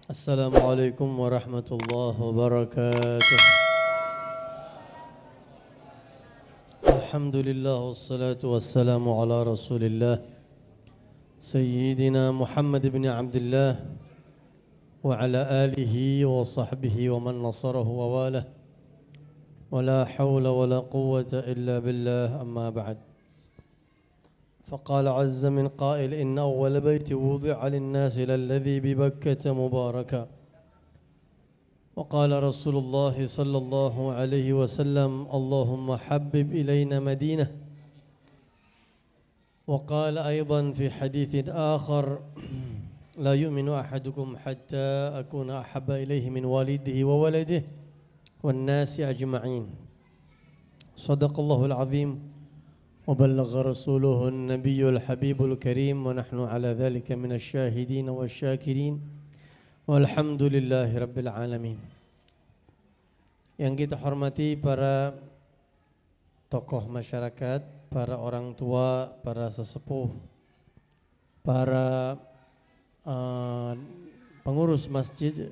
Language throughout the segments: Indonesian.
Assalamualaikum warahmatullahi wabarakatuh. Alhamdulillah wassalatu wassalamu ala Rasulillah Sayyidina Muhammad ibn Abdullah wa ala alihi wa sahbihi wa man nasarahu wa walah. Wa la hawla wa la quwwata illa billah, amma ba'd. فقال عز من قائل إن أول بيت وضع للناس للذي ببكة مباركا. وقال رسول الله صلى الله عليه وسلم اللهم حبب إلينا مدينة. وقال أيضا في حديث آخر لا يؤمن أحدكم حتى أكون أحب إليه من والده وولده والناس أجمعين. صدق الله العظيم وبلغ رسوله النبي الحبيب الكريم ونحن على ذلك من الشاهدين والشاكرين والحمد لله رب العالمين. Yang kita hormati para tokoh masyarakat, para orang tua, para sesepuh, para pengurus masjid,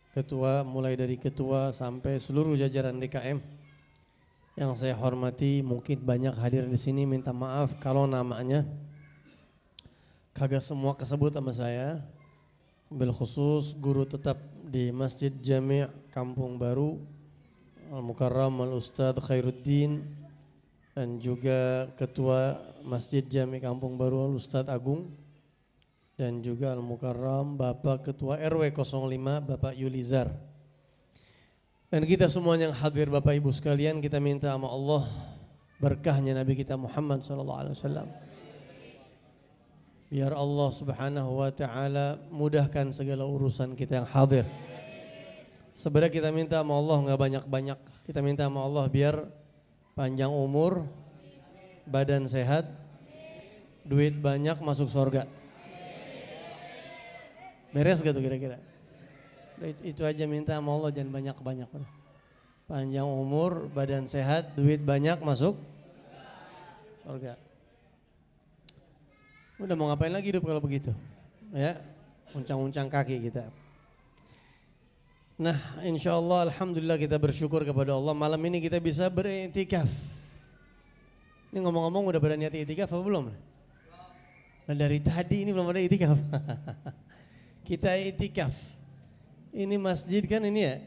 ketua, mulai dari ketua sampai seluruh jajaran DKM. Yang saya hormati, mungkin banyak hadir di sini, minta maaf kalau namanya kagak semua kesebut sama saya. Bil khusus guru tetap di Masjid Jami' Kampung Baru Al-Mukarram Al-Ustadz Khairuddin, dan juga ketua Masjid Jami' Kampung Baru Al-Ustadz Agung, dan juga Al-Mukarram Bapak Ketua RW 05 Bapak Yulizar. Dan kita semuanya yang hadir Bapak Ibu sekalian, kita minta sama Allah berkahnya Nabi kita Muhammad SAW. Biar Allah Subhanahu wa ta'ala mudahkan segala urusan kita yang hadir. Sebenarnya kita minta sama Allah enggak banyak-banyak. Kita minta sama Allah biar panjang umur, badan sehat, duit banyak, masuk surga. Beres gak tuh kira-kira? Itu aja minta sama Allah, jangan banyak-banyak. Panjang umur, badan sehat, duit banyak, masuk surga. Udah mau ngapain lagi hidup kalau begitu? Ya, uncang-uncang kaki kita. Nah, insya Allah alhamdulillah kita bersyukur kepada Allah, malam ini kita bisa beriktikaf. Ini ngomong-ngomong udah pada niat iktikaf apa belum? Nah, dari tadi ini belum ada iktikaf. Kita iktikaf. Ini masjid kan ini ya,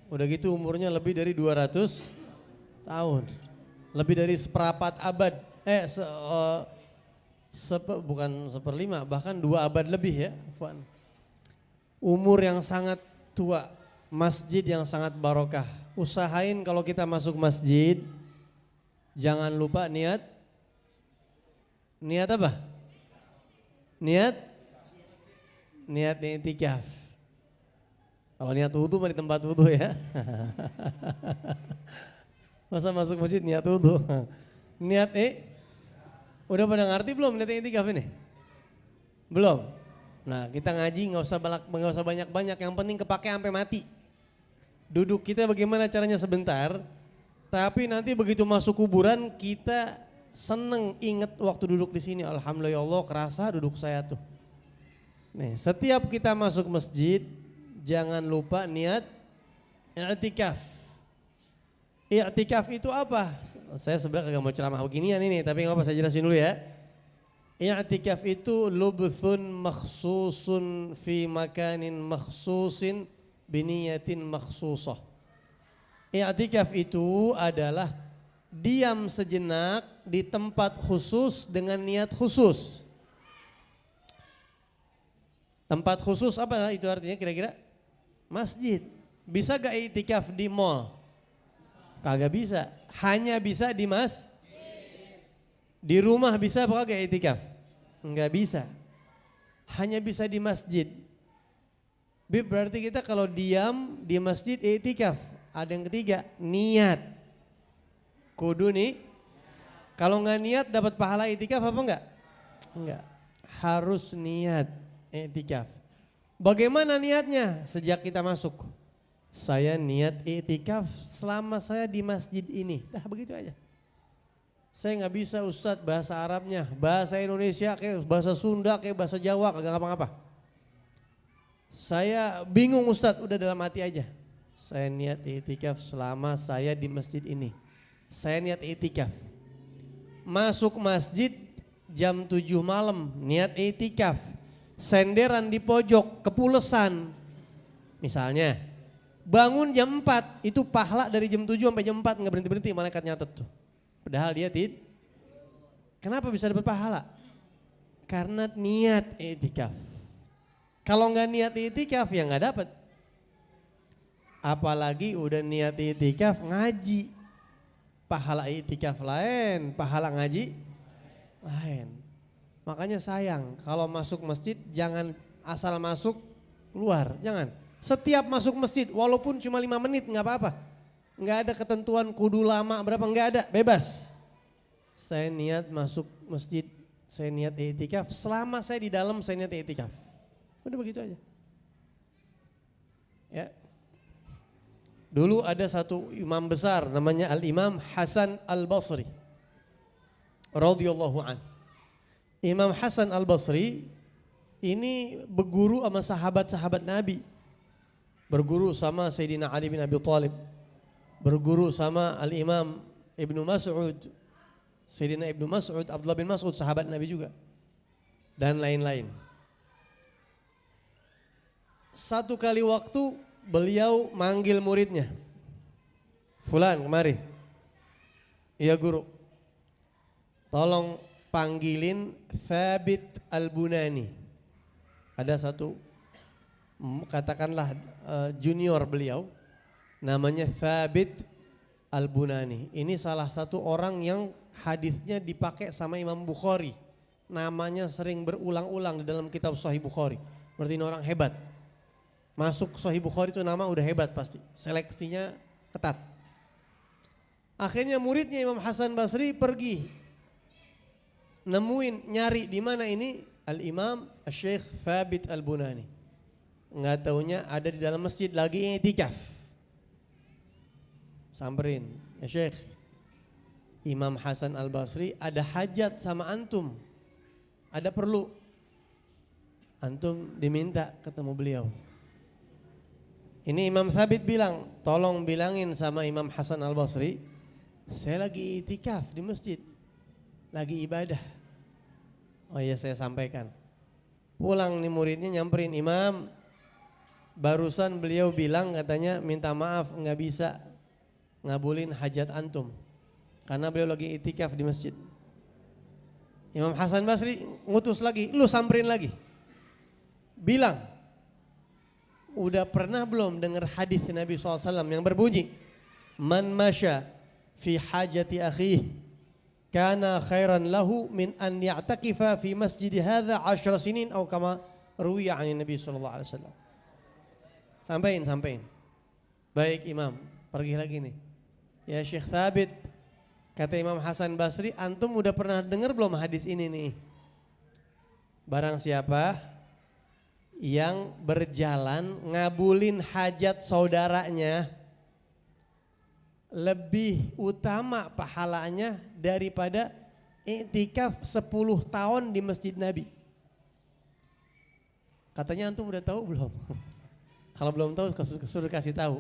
udah gitu umurnya lebih dari 200 tahun, lebih dari seperempat abad, bukan seperlima, bahkan 2 abad lebih ya. Umur yang sangat tua, masjid yang sangat barokah. Usahain kalau kita masuk masjid, jangan lupa niat apa? Niat iktikaf. Kalau niat wudu mah di tempat wudu ya. Masa masuk masjid niat wudu. Niat udah pada ngerti belum niat iktikaf ini? Belum. Nah, kita ngaji nggak usah banyak-banyak, yang penting kepake sampai mati. Duduk kita bagaimana caranya sebentar, tapi nanti begitu masuk kuburan kita seneng inget waktu duduk di sini. Alhamdulillah ya Allah, kerasa duduk saya tuh. Nih, setiap kita masuk masjid jangan lupa niat i'tikaf. I'tikaf itu apa? Saya sebenarnya kagak mau ceramah beginian ini, tapi enggak apa, saya jelasin dulu ya. I'tikaf itu lubthun makhsusun fi makanin makhsusin biniyatin makhsusah. I'tikaf itu adalah diam sejenak di tempat khusus dengan niat khusus. Tempat khusus apa itu artinya kira-kira? Masjid. Bisa gak iktikaf di mall? Kagak bisa. Hanya bisa di di rumah bisa apa kagak iktikaf? Enggak bisa. Hanya bisa di masjid. Berarti kita kalau diam di masjid iktikaf. Ada yang ketiga, niat. Kudu nih. Kalau enggak niat dapat pahala iktikaf apa enggak? Enggak. Harus niat iktikaf. Bagaimana niatnya? Sejak kita masuk, saya niat iktikaf selama saya di masjid ini. Dah begitu aja. Saya nggak bisa Ustadz bahasa Arabnya, bahasa Indonesia kayak bahasa Sunda kayak bahasa Jawa kagak ngapa-ngapa. Saya bingung Ustadz, udah dalam hati aja. Saya niat i'tikaf selama saya di masjid ini. Saya niat i'tikaf. Masuk masjid jam 7 malam, niat i'tikaf. Senderan di pojok, kepulesan. Misalnya, bangun jam 4, itu pahala dari jam 7 sampai jam 4 nggak berhenti-berhenti, malaikat nyatet tuh. Padahal dia kenapa bisa dapat pahala? Karena niat i'tikaf. Kalau nggak niat i'tikaf ya nggak dapat. Apalagi udah niat i'tikaf ngaji. Pahala i'tikaf lain, pahala ngaji lain. Makanya sayang kalau masuk masjid jangan asal masuk keluar, jangan. Setiap masuk masjid walaupun cuma 5 menit nggak apa-apa. Nggak ada ketentuan kudu lama berapa, nggak ada, bebas. Saya niat masuk masjid, saya niat i'tikaf, selama saya di dalam saya niat i'tikaf. Udah begitu aja. Ya. Dulu ada satu imam besar namanya Al-Imam Hasan Al-Basri radhiyallahu an. Imam Hasan Al-Basri ini berguru sama sahabat-sahabat Nabi. Berguru sama Sayyidina Ali bin Abi Thalib. Berguru sama Al-Imam Ibnu Mas'ud. Sayyidina Ibnu Mas'ud, Abdullah bin Mas'ud sahabat Nabi juga. Dan lain-lain. Satu kali waktu beliau manggil muridnya. Fulan kemari. Iya guru. Tolong panggilin Thabit Al-Bunani. Ada satu katakanlah junior beliau namanya Thabit Al-Bunani. Ini salah satu orang yang hadisnya dipakai sama Imam Bukhari. Namanya sering berulang-ulang di dalam kitab Sahih Bukhari. Berarti ini orang hebat. Masuk Sahih Bukhari itu nama udah hebat pasti. Seleksinya ketat. Akhirnya muridnya Imam Hasan Basri pergi. Nemuin, nyari di mana ini Al-Imam Syekh Thabit Al-Bunani. Enggak taunya ada di dalam masjid lagi i'tikaf. Samperin, ya Syekh, Imam Hasan Al-Basri ada hajat sama antum. Ada perlu. Antum diminta ketemu beliau. Ini Imam Thabit bilang, tolong bilangin sama Imam Hasan Al-Basri, saya lagi i'tikaf di masjid, lagi ibadah. Oh iya saya sampaikan. Pulang nih muridnya nyamperin, Imam, barusan beliau bilang katanya minta maaf nggak bisa ngabulin hajat antum. Karena beliau lagi i'tikaf di masjid. Imam Hasan Basri ngutus lagi, lu samperin lagi. Bilang, udah pernah belum dengar hadis Nabi SAW yang berbunyi, Man masya fi hajati akhih, kana khairan lahu min an ya'takifa fi masjid hadha 10 sinin atau kama ruwiya 'an Nabi SAW. Sampaikan. Baik Imam, pergi lagi nih. Ya Syekh Thabit, kata Imam Hasan Basri, antum udah pernah dengar belum hadis ini nih? Barang siapa yang berjalan ngabulin hajat saudaranya lebih utama pahalanya daripada i'tikaf 10 tahun di Masjid Nabi. Katanya antum udah tahu belum? Kalau belum tahu suruh kasih tahu.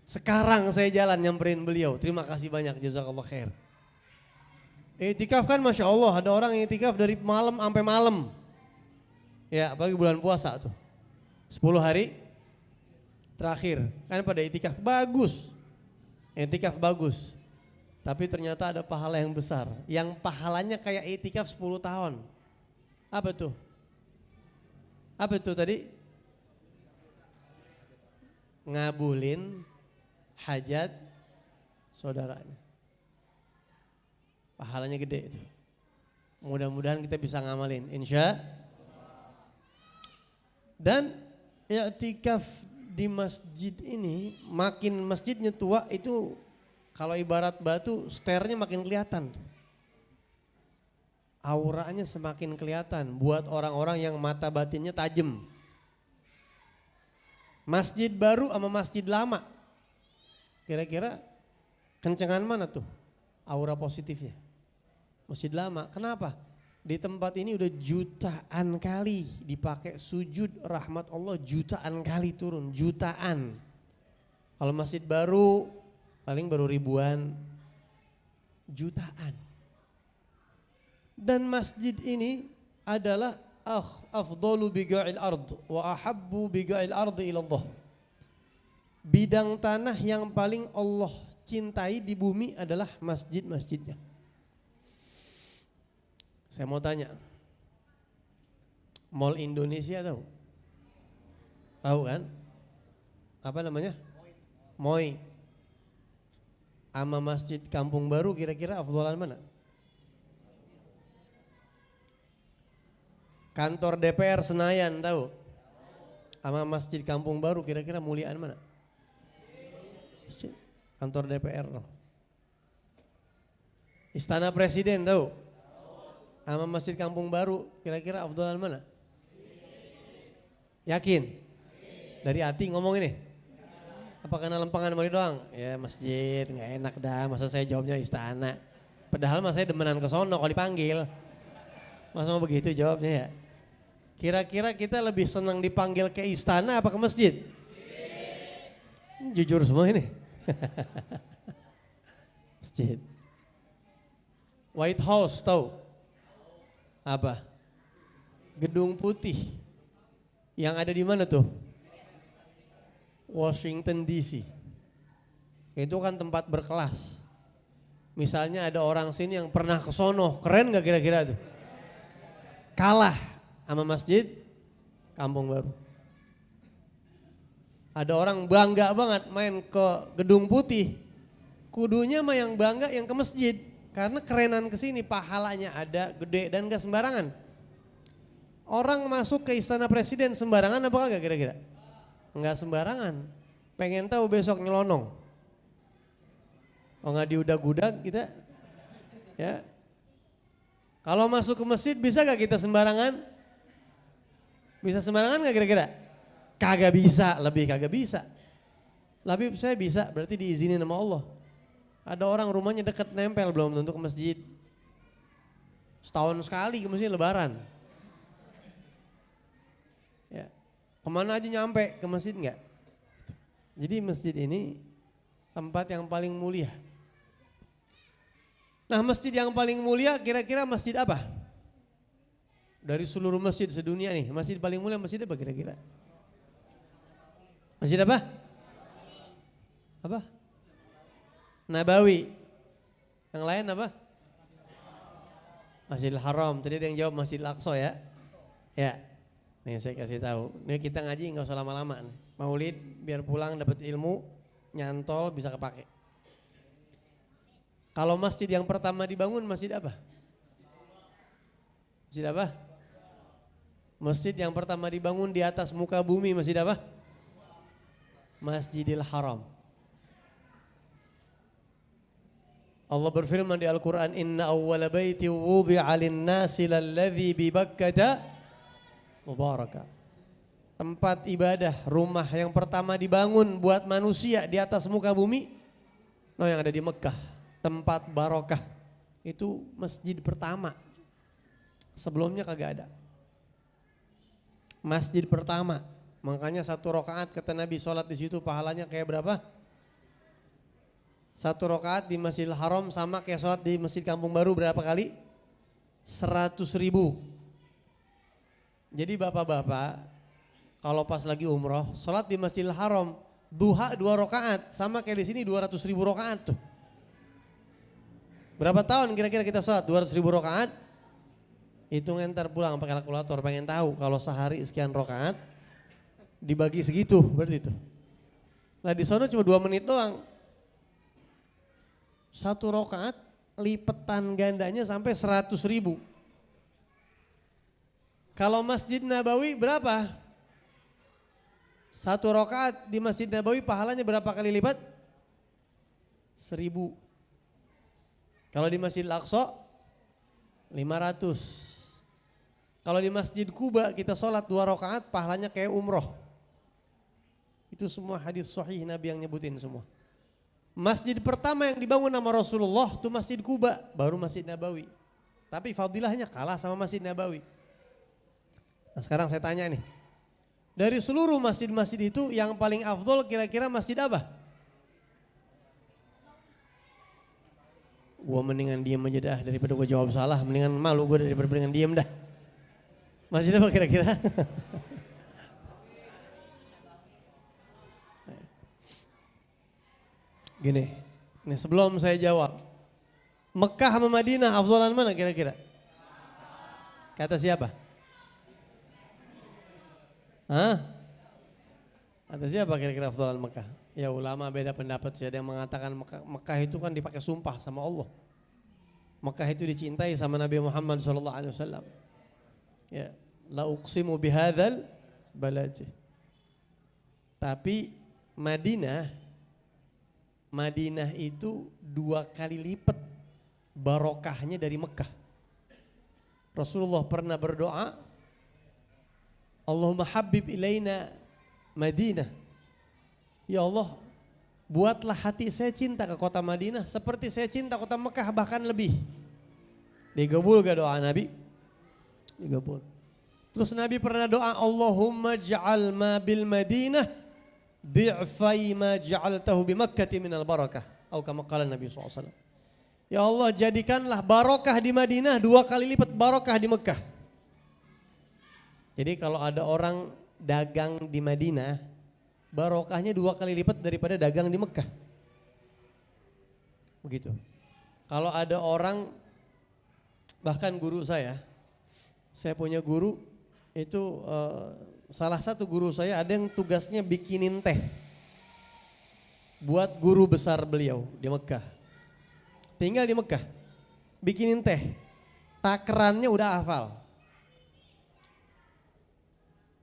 Sekarang saya jalan nyamperin beliau. Terima kasih banyak, jazakallah khair. I'tikaf kan Masya Allah, ada orang i'tikaf dari malam sampai malam. Ya apalagi bulan puasa tuh. 10 hari terakhir kan pada i'tikaf bagus. I'tikaf bagus. Tapi ternyata ada pahala yang besar. Yang pahalanya kayak i'tikaf 10 tahun. Apa tuh? Apa itu tadi? Ngabulin hajat saudaranya. Pahalanya gede itu. Mudah-mudahan kita bisa ngamalin, insya. Dan i'tikaf di masjid ini, makin masjidnya tua itu kalau ibarat batu, sternya makin kelihatan. Auranya semakin kelihatan buat orang-orang yang mata batinnya tajam. Masjid baru sama masjid lama, kira-kira kencengan mana tuh aura positifnya? Masjid lama, kenapa? Di tempat ini udah jutaan kali dipakai sujud, rahmat Allah jutaan kali turun, jutaan. Kalau masjid baru paling baru ribuan, jutaan. Dan masjid ini adalah afdalu biqa'il ard wa ahabbu biqa'il ard ila Allah. Bidang tanah yang paling Allah cintai di bumi adalah masjid-masjidnya. Saya mau tanya, Mall Indonesia tahu? Tahu kan? Apa namanya? MOI. Ama Masjid Kampung Baru kira-kira afdalan mana? Kantor DPR Senayan tahu? Ama Masjid Kampung Baru kira-kira muliaan mana? Kantor DPR. Istana Presiden tahu? Sama Masjid Kampung Baru kira-kira afdalan mana? Yakin? Dari hati ngomong ini? Apa karena lempangan mari doang? Ya masjid gak enak dah, masa saya jawabnya istana. Padahal mas saya demenan ke sono kalau dipanggil. Masa mau begitu jawabnya ya? Kira-kira kita lebih senang dipanggil ke istana apa ke masjid? Jujur semua ini. Masjid. White House tahu? Apa? Gedung Putih. Yang ada di mana tuh? Washington DC. Itu kan tempat berkelas. Misalnya ada orang sini yang pernah ke sono, keren gak kira-kira tuh? Kalah sama Masjid Kampung Baru. Ada orang bangga banget main ke Gedung Putih. Kudunya mah yang bangga yang ke masjid. Karena kerenan kesini, pahalanya ada, gede dan gak sembarangan. Orang masuk ke Istana Presiden sembarangan apa kagak kira-kira? Enggak sembarangan. Pengen tahu besok nyelonong. Oh nggak diudag-udag kita, ya. Kalau masuk ke masjid bisa gak kita sembarangan? Bisa sembarangan gak kira-kira? Kagak bisa, lebih kagak bisa. Lebih saya bisa, berarti diizinin sama Allah. Ada orang rumahnya deket nempel belum tentu ke masjid. Setahun sekali ke masjid lebaran. Ya. Kemana aja nyampe ke masjid enggak? Jadi masjid ini tempat yang paling mulia. Nah masjid yang paling mulia kira-kira masjid apa? Dari seluruh masjid sedunia nih, masjid paling mulia masjid apa kira-kira? Masjid apa? Apa? Nabawi. Yang lain apa? Masjidil Haram. Tadi ada yang jawab Masjidil Aqsa ya. Ya. Nih saya kasih tahu. Nih kita ngaji nggak usah lama-lama nih. Maulid biar pulang dapat ilmu, nyantol bisa kepake. Kalau masjid yang pertama dibangun masjid apa? Masjid apa? Masjid yang pertama dibangun di atas muka bumi masjid apa? Masjidil Haram. Allah berfirman di Al-Quran, Inna awwala baiti wudi'a lin-nasi lalladzi bi Bakkata mubaraka. Tempat ibadah, rumah yang pertama dibangun buat manusia di atas muka bumi, yang ada di Mekah, tempat barokah. Itu masjid pertama. Sebelumnya kagak ada. Masjid pertama. Makanya 1 rakaat kata Nabi sholat di situ pahalanya kayak berapa? 1 rakaat di Masjidil Haram sama kayak sholat di Masjid Kampung Baru berapa kali? 100.000. Jadi bapak-bapak kalau pas lagi umroh sholat di Masjidil Haram duha 2 rakaat sama kayak di sini 200.000 rakaat tuh. Berapa tahun kira-kira kita sholat 200.000 rakaat? Hitung entar pulang pakai kalkulator, pengen tahu kalau sehari sekian rakaat dibagi segitu berarti itu. Nah di sono cuma 2 menit doang. 1 rakaat lipetan gandanya sampai 100.000. Kalau Masjid Nabawi berapa? 1 rakaat di Masjid Nabawi pahalanya berapa kali lipat? 1.000. Kalau di Masjid Al-Aqsa 500. Kalau di Masjid Kuba kita sholat 2 rakaat pahalanya kayak umroh. Itu semua hadis sahih Nabi yang nyebutin semua. Masjid pertama yang dibangun sama Rasulullah itu Masjid Kuba, baru Masjid Nabawi. Tapi fadilahnya kalah sama Masjid Nabawi. Nah sekarang saya tanya nih. Dari seluruh masjid-masjid itu yang paling afdol kira-kira masjid apa? Gua mendingan diem aja dah daripada gua jawab salah. Mendingan malu gua daripada mendingan diem dah. Masjid apa kira-kira? Gini, ini sebelum saya jawab. Mekah sama Madinah afdalan mana kira-kira? Kata siapa? Hah? Kata siapa kira-kira afdalan Mekah? Ya ulama beda pendapat sih. Ada yang mengatakan Mekah itu kan dipakai sumpah sama Allah. Mekah itu dicintai sama Nabi Muhammad SAW. Ya, la uqsimu bihadzal balad. Tapi Madinah itu 2 kali lipat barokahnya dari Mekah. Rasulullah pernah berdoa, Allahumma habib ilaina Madinah. Ya Allah, buatlah hati saya cinta ke kota Madinah seperti saya cinta kota Mekah, bahkan lebih. Digabul gak doa Nabi? Digabul. Terus Nabi pernah doa, Allahumma ja'al ma bil Madinah di'fai ma ja'altahu bi Makkati minal barakah. Atau kama qala Nabi SAW. Ya Allah, jadikanlah barokah di Madinah 2 kali lipat barokah di Mekah. Jadi kalau ada orang dagang di Madinah, barokahnya 2 kali lipat daripada dagang di Mekah. Begitu. Kalau ada orang, bahkan guru saya punya guru itu salah satu guru saya ada yang tugasnya bikinin teh buat guru besar beliau di Mekah. Tinggal di Mekah, bikinin teh, takarannya udah hafal.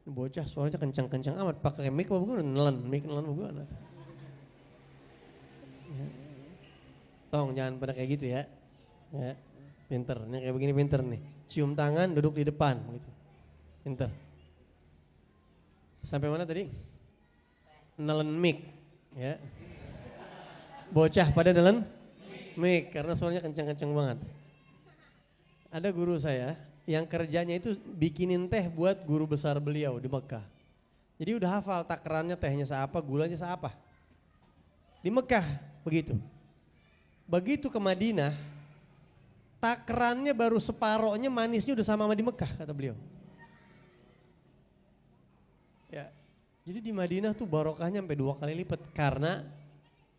Bocah suaranya kencang-kencang amat, pakai mic apa bukan? Nelen bukan? Tong jangan pada kayak gitu ya. Ya, pinter, ini kayak begini pinter nih. Cium tangan, duduk di depan, gitu. Pinter. Sampai mana tadi? Nelen mic, ya. Bocah pada nelen mic karena suaranya kencang-kencang banget. Ada guru saya yang kerjanya itu bikinin teh buat guru besar beliau di Mekah. Jadi udah hafal takarannya tehnya seapa, gulanya seapa. Di Mekah begitu. Begitu ke Madinah, takarannya baru separohnya, manisnya udah sama di Mekah kata beliau. Ya, jadi di Madinah tuh barokahnya sampai 2 kali lipat karena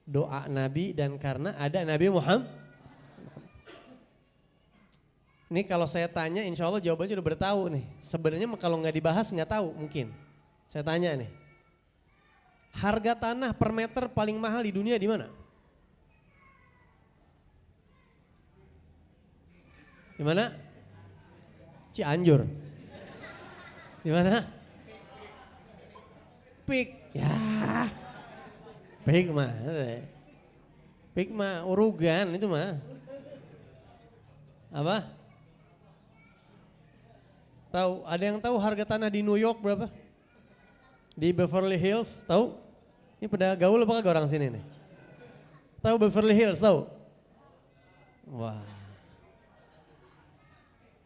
doa Nabi dan karena ada Nabi Muhammad. Ini kalau saya tanya insya Allah jawabannya udah bertahu nih. Sebenarnya kalau nggak dibahas nggak tahu mungkin. Saya tanya nih. Harga tanah per meter paling mahal di dunia di mana? Di mana? Cianjur. Di mana? Pik. Ya. Pik mah urugan itu mah. Apa? Tahu? Ada yang tahu harga tanah di New York berapa? Di Beverly Hills, tahu? Ini pada gaul apa kagak orang sini nih? Tahu Beverly Hills, tahu? Wah.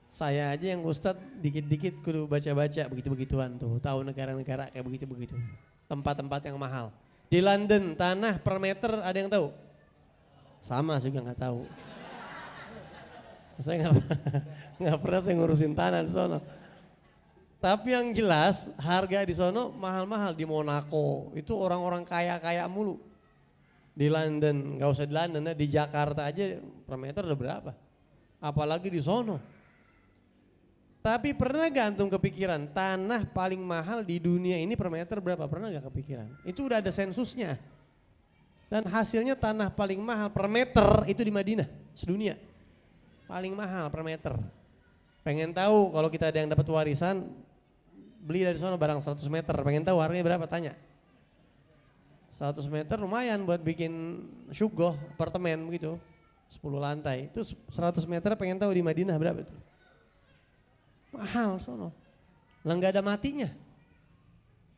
Saya aja yang ustadz dikit-dikit kudu baca-baca begitu-begituan tuh. Tahu negara-negara kayak begitu-begitu. Tempat-tempat yang mahal. Di London tanah per meter ada yang tahu? Sama juga nggak tahu. Saya nggak pernah saya ngurusin tanah di sono. Tapi yang jelas harga di sono mahal-mahal. Di Monaco itu orang-orang kaya-kaya mulu. Di London, nggak usah di London, di Jakarta aja per meter udah berapa? Apalagi di sono. Tapi pernah gak antum kepikiran tanah paling mahal di dunia ini per meter berapa? Pernah gak kepikiran? Itu udah ada sensusnya. Dan hasilnya tanah paling mahal per meter itu di Madinah sedunia. Paling mahal per meter. Pengen tahu kalau kita ada yang dapat warisan, beli dari sana barang 100 meter. Pengen tahu harganya berapa? Tanya. 100 meter lumayan buat bikin syugoh apartemen begitu. 10 lantai. Itu 100 meter pengen tahu di Madinah berapa itu? Mahal sono. Lah nggak ada matinya.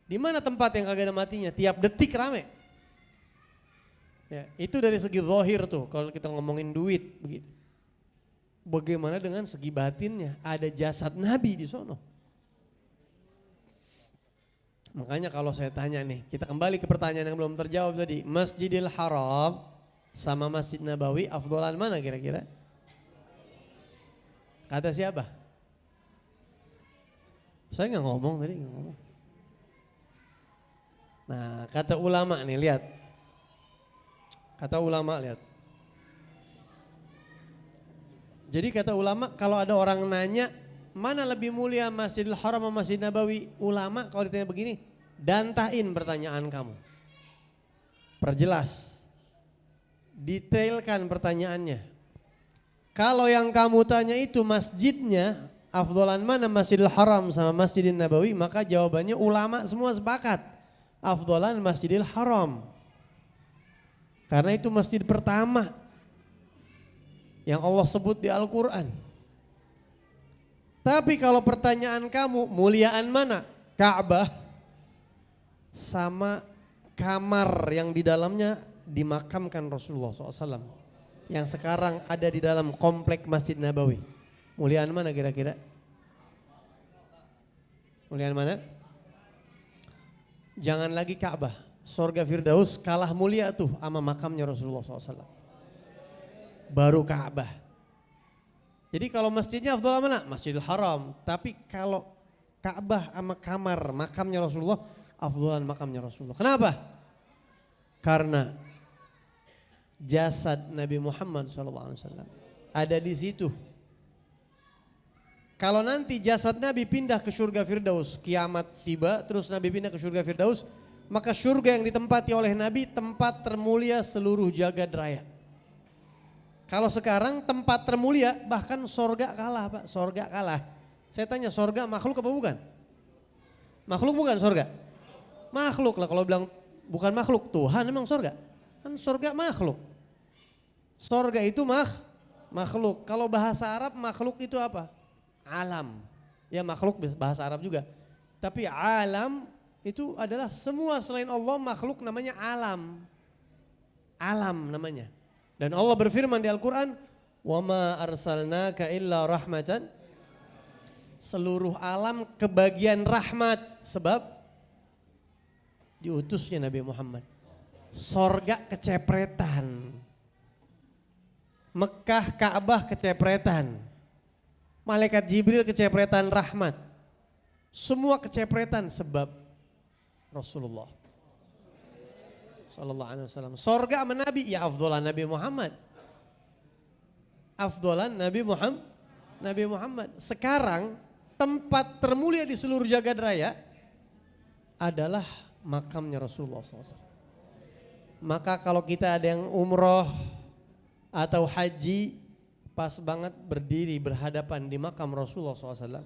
Di mana tempat yang kagak ada matinya? Tiap detik rame. Ya, itu dari segi zahir tuh kalau kita ngomongin duit begitu. Bagaimana dengan segi batinnya? Ada jasad Nabi di sono. Makanya kalau saya tanya nih, kita kembali ke pertanyaan yang belum terjawab tadi. Masjidil Haram sama Masjid Nabawi, afdolan mana kira-kira? Kata siapa? Saya nggak ngomong tadi, nggak ngomong. Nah, kata ulama nih, lihat. Kata ulama, lihat. Jadi kata ulama, kalau ada orang nanya, mana lebih mulia Masjidil Haram atau Masjid Nabawi? Ulama kalau ditanya begini, dantain pertanyaan kamu. Perjelas. Detailkan pertanyaannya. Kalau yang kamu tanya itu masjidnya, afdolan mana Masjidil Haram sama Masjidil Nabawi, maka jawabannya ulama semua sepakat. Afdolan Masjidil Haram. Karena itu masjid pertama yang Allah sebut di Al-Quran. Tapi kalau pertanyaan kamu, muliaan mana? Ka'bah sama kamar yang di dalamnya dimakamkan Rasulullah SAW. Yang sekarang ada di dalam komplek Masjid Nabawi. Muliaan mana kira-kira? Muliaan mana? Jangan lagi Ka'bah. Surga Firdaus kalah mulia tuh sama makamnya Rasulullah SAW. Baru Ka'bah. Jadi kalau masjidnya afdal mana? Masjidil Haram. Tapi kalau Ka'bah sama kamar makamnya Rasulullah, afdalan makamnya Rasulullah. Kenapa? Karena jasad Nabi Muhammad SAW ada di situ. Kalau nanti jasad Nabi pindah ke surga Firdaus, kiamat tiba, terus Nabi pindah ke surga Firdaus, maka surga yang ditempati oleh Nabi tempat termulia seluruh jagat raya. Kalau sekarang tempat termulia, bahkan sorga kalah Pak, sorga kalah. Saya tanya, sorga makhluk apa bukan? Makhluk bukan sorga? Makhluk lah, kalau bilang bukan makhluk, Tuhan emang sorga? Kan sorga makhluk. Sorga itu makhluk. Kalau bahasa Arab makhluk itu apa? Alam. Ya makhluk bahasa Arab juga. Tapi alam itu adalah semua selain Allah makhluk namanya alam. Alam namanya. Dan Allah berfirman di Al-Quran, وَمَا أَرْسَلْنَاكَ إِلَّا رَحْمَةً. Seluruh alam kebagian rahmat. Sebab diutusnya Nabi Muhammad. Sorga kecepretan. Mekah Ka'bah kecepretan. Malaikat Jibril kecepretan rahmat. Semua kecepretan sebab Rasulullah sallallahu alaihi wasallam. Sorga sama Nabi, ya afdolan Nabi Muhammad. Afdolan Nabi Muhammad. Sekarang tempat termulia di seluruh jagat raya adalah makamnya Rasulullah SAW. Maka kalau kita ada yang umroh atau haji, pas banget berdiri berhadapan di makam Rasulullah SAW.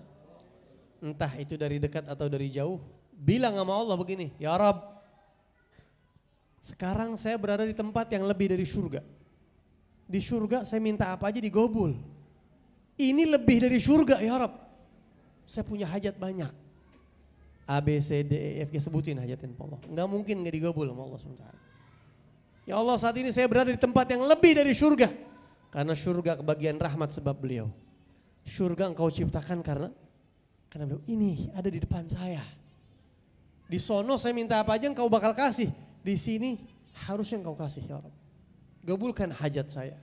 Entah itu dari dekat atau dari jauh, bilang sama Allah begini, ya Rabb, sekarang saya berada di tempat yang lebih dari surga. Di surga saya minta apa aja digobul. Ini lebih dari surga ya Rabb. Saya punya hajat banyak. A, B, C, D, E, F, G, sebutin hajatnya Allah. Enggak mungkin gak digobul sama Allah SWT. Ya Allah, saat ini saya berada di tempat yang lebih dari surga. Karena surga kebagian rahmat sebab beliau. Surga engkau ciptakan karena beliau. Ini ada di depan saya. Di sono saya minta apa aja engkau bakal kasih. Di sini harusnya engkau kasih ya Rabb. Gabulkan hajat saya.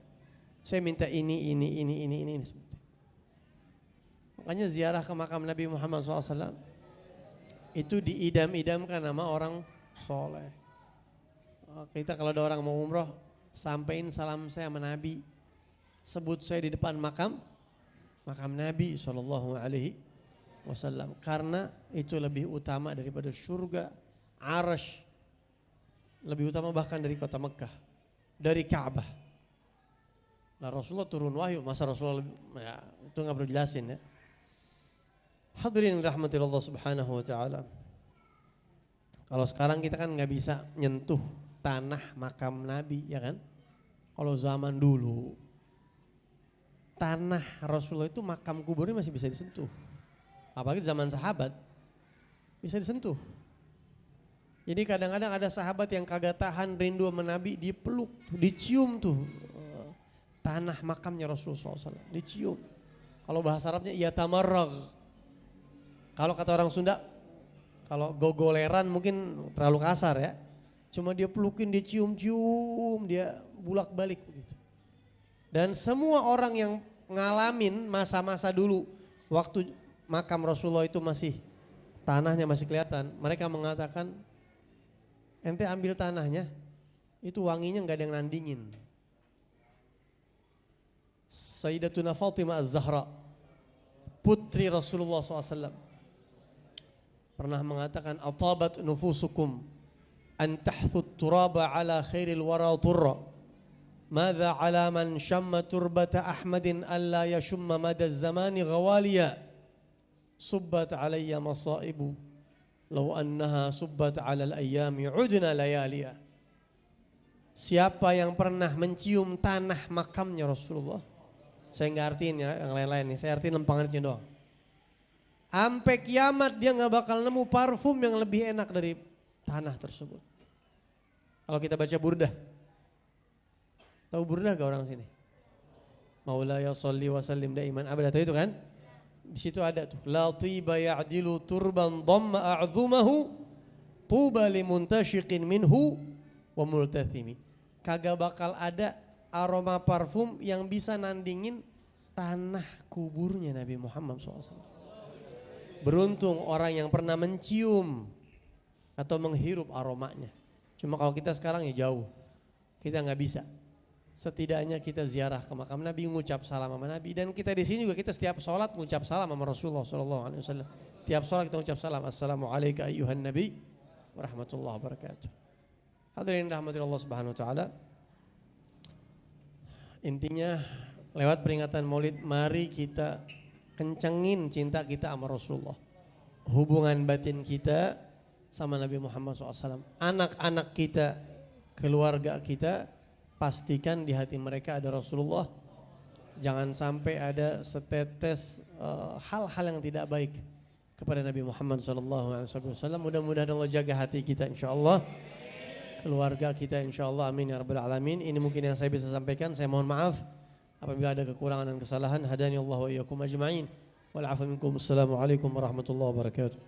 Saya minta ini. Makanya ziarah ke makam Nabi Muhammad SAW itu diidam-idamkan nama orang soleh. Kita kalau ada orang mau umroh, sampein salam saya sama Nabi. Sebut saya di depan makam Nabi SAW. Karena itu lebih utama daripada surga, arasy. Lebih utama bahkan dari kota Mekah, dari Ka'bah. Nah Rasulullah turun wahyu, masa Rasulullah ya, itu gak perlu jelasin ya. Hadirin rahmatillah subhanahu wa ta'ala. Kalau sekarang kita kan gak bisa nyentuh tanah makam Nabi ya kan. Kalau zaman dulu tanah Rasulullah itu makam kuburnya masih bisa disentuh. Apalagi zaman sahabat bisa disentuh. Jadi kadang-kadang ada sahabat yang kagak tahan rindu sama Nabi, dipeluk, dicium tuh tanah makamnya Rasulullah SAW, dicium. Kalau bahasa Arabnya yatamarrag. Kalau kata orang Sunda, kalau gogoleran mungkin terlalu kasar ya. Cuma dia pelukin, dia cium-cium, dia bulak-balik begitu. Dan semua orang yang ngalamin masa-masa dulu, waktu makam Rasulullah itu masih, tanahnya masih kelihatan, mereka mengatakan, ente ambil tanahnya, itu wanginya gak ada yang nandingin. Sayyidatuna Fatimah Az-Zahra, putri Rasulullah SAW, pernah mengatakan, atabat nufusukum an tahthut turaba ala khairil wara turra, madza ala man syamma turbata Ahmadin alla yashumma mada zamani ghawaliya, subbat alayya masaibu law annaha subbat ala al-ayyami udna layaliya. Siapa yang pernah mencium tanah makamnya Rasulullah, saya nggak artiin ya yang lain-lain nih, saya artiin lempangannya doang. Sampai kiamat dia nggak bakal nemu parfum yang lebih enak dari tanah tersebut. Kalau kita baca burdah, tahu burdah gak orang sini? Maulaya sholli wa sallim daiman abada, tahu itu kan? Di situ ada tuh, la tiba ya'dilu turban dhamma a'dhumahu tuba limuntashiqin minhu wa multathimi. Kagak bakal ada aroma parfum yang bisa nandingin tanah kuburnya Nabi Muhammad SAW. Beruntung orang yang pernah mencium atau menghirup aromanya. Cuma kalau kita sekarang ya jauh, kita nggak bisa. Setidaknya kita ziarah ke makam Nabi, ngucap salam sama Nabi, dan kita di sini juga kita setiap sholat ngucap salam sama Rasulullah SAW. Tiap sholat kita ngucap salam, assalamualaikum ayyuhan nabi warahmatullahi wabarakatuh. Hadirin rahmati Allah Subhanahu Wa Taala. Intinya lewat peringatan Maulid, mari kita kencengin cinta kita sama Rasulullah, hubungan batin kita sama Nabi Muhammad SAW. Anak-anak kita, keluarga kita, pastikan di hati mereka ada Rasulullah. Jangan sampai ada setetes hal-hal yang tidak baik kepada Nabi Muhammad SAW. Mudah-mudahan Allah jaga hati kita insyaAllah, keluarga kita insyaAllah, amin ya rabbal alamin. Ini mungkin yang saya bisa sampaikan, saya mohon maaf apabila ada kekurangan dan kesalahan. Hadani Allah wa iyyakum ajma'in. Wal afu minkum. Assalamualaikum warahmatullahi wabarakatuh.